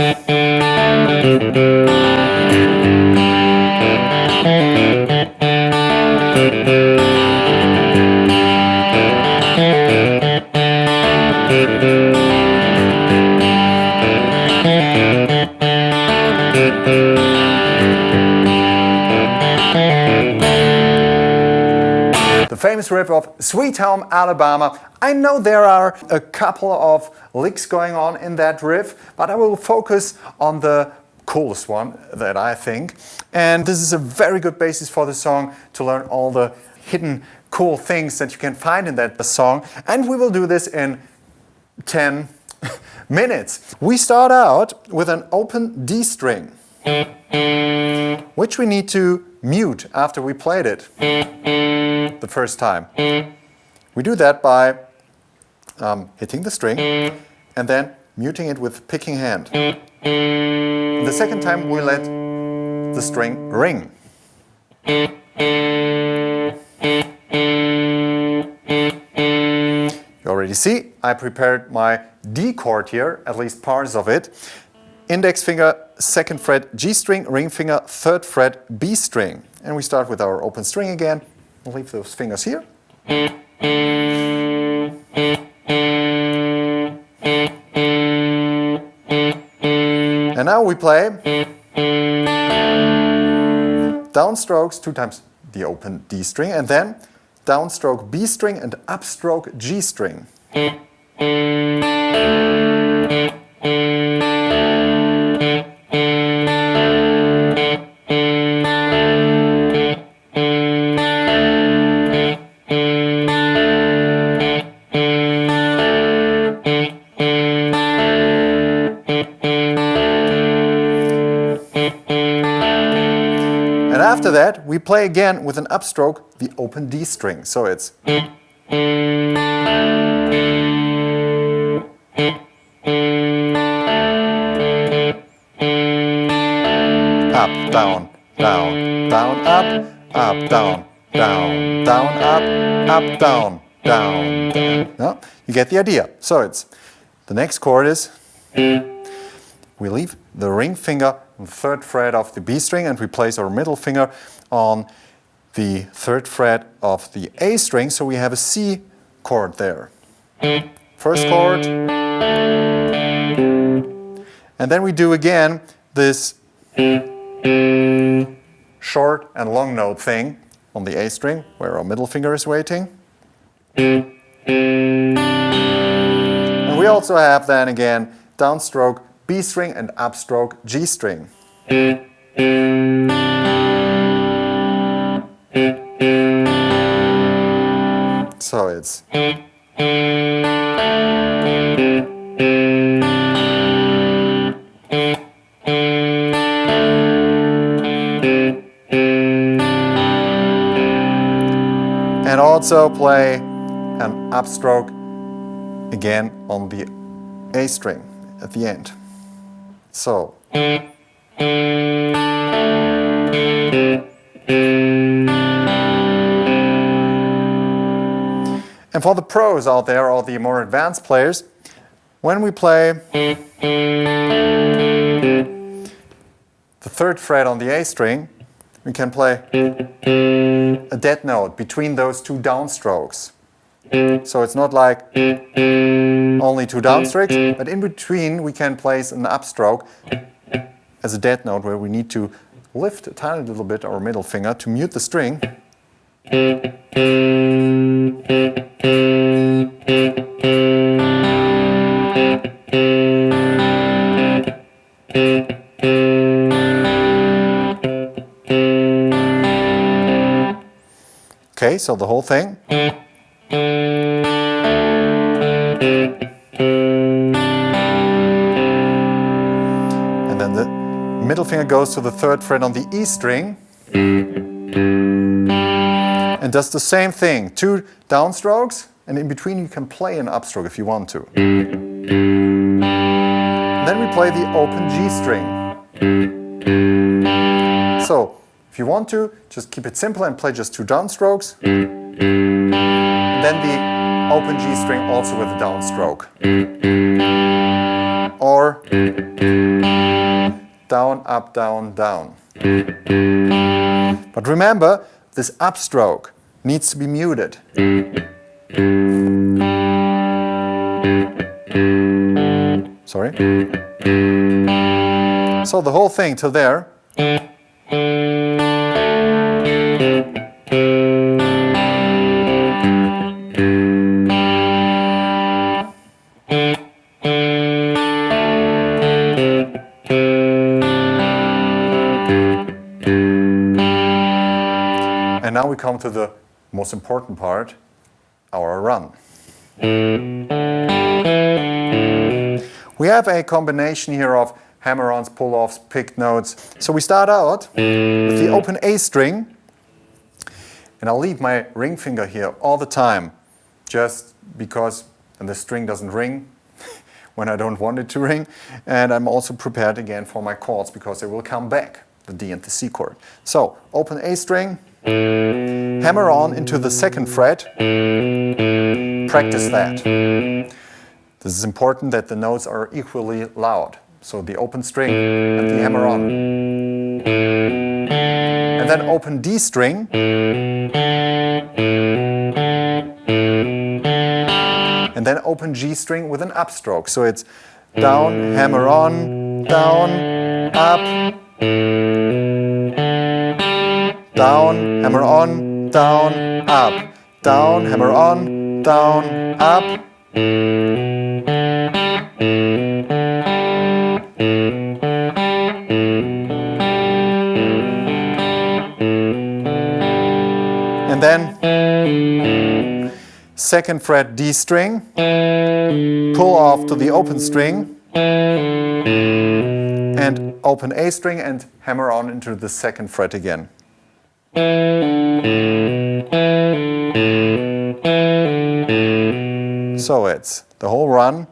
The famous riff of Sweet Home Alabama. I know there are a couple of licks going on in that riff, but I will focus on the coolest one that I think. And this is a very good basis for the song to learn all the hidden cool things that you can find in that song. And we will do this in 10 minutes. We start out with an open D string, which we need to mute after we played it the first time. We do that by hitting the string and then muting it with picking hand. The second time we let the string ring. You already see I prepared my D chord here, at least parts of it. Index finger, 2nd fret G string, ring finger, 3rd fret B string. And we start with our open string again. We'll leave those fingers here. And now we play downstrokes 2 times the open D string, and then downstroke B string and upstroke G string. And after that, we play again with an upstroke the open D string. So it's up, down, down, down, up, down, down, down, up, down, down, down. No, you get the idea. So it's the next chord is we leave the ring finger on the 3rd fret of the B string and we place our middle finger on the 3rd fret of the A string, so we have a C chord there. First chord, and then we do again this short and long note thing on the A string where our middle finger is waiting. And we also have then again downstroke B string and upstroke G string. So it's and also play an upstroke again on the A string at the end. So and for the pros out there, or the more advanced players, when we play the 3rd fret on the A string, we can play a dead note between those 2 downstrokes. So it's not like only 2 downstrokes, but in between we can place an upstroke as a dead note where we need to lift a tiny little bit our middle finger to mute the string. Okay, so the whole thing. And then the middle finger goes to the 3rd fret on the E string and does the same thing. 2 downstrokes, and in between you can play an upstroke if you want to. Then we play the open G string. So if you want to, just keep it simple and play just 2 downstrokes. And then the open G string also with a downstroke. or down, up, down, down. But remember, this upstroke needs to be muted. Sorry. So the whole thing to there. And now we come to the most important part, our run. We have a combination here of hammer-ons, pull-offs, picked notes. So we start out with the open A string, and I'll leave my ring finger here all the time, just because the string doesn't ring when I don't want it to ring. And I'm also prepared again for my chords, because they will come back, the D and the C chord. So open A string, hammer on into the 2nd fret, practice that. This is important that the notes are equally loud. So the open string and the hammer on. And then open D string. And then open G string with an upstroke. So it's down, hammer on, down, up, down, hammer on, down, up, down, hammer on, down, up. And then 2nd fret D string, pull off to the open string, and open A string and hammer on into the 2nd fret again. So it's the whole run.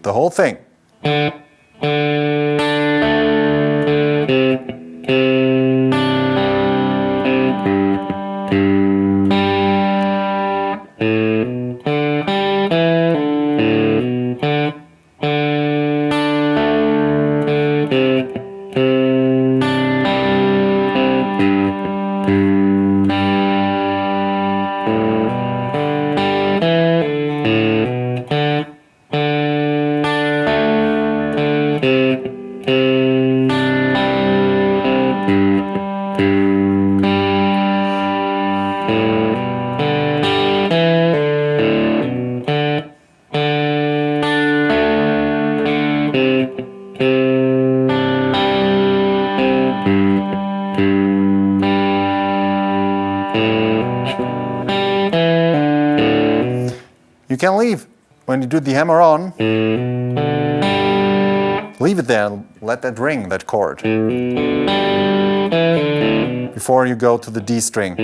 The whole thing. You can leave when you do the hammer on. Leave it there and let that ring, that chord, before you go to the D string.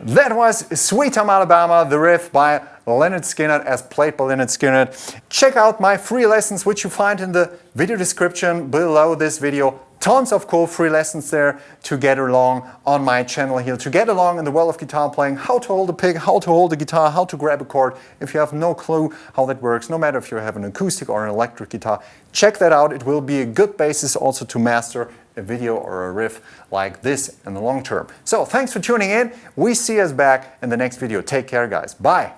That was Sweet Home Alabama, the riff by Lynyrd Skynyrd, as played by Lynyrd Skynyrd. Check out my free lessons, which you find in the video description below this video. Tons of cool free lessons there to get along on my channel here, to get along in the world of guitar playing, how to hold a pick, how to hold a guitar, how to grab a chord. If you have no clue how that works, no matter if you have an acoustic or an electric guitar, check that out. It will be a good basis also to master a video or a riff like this in the long term. So thanks for tuning in. We see us back in the next video. Take care, guys. Bye.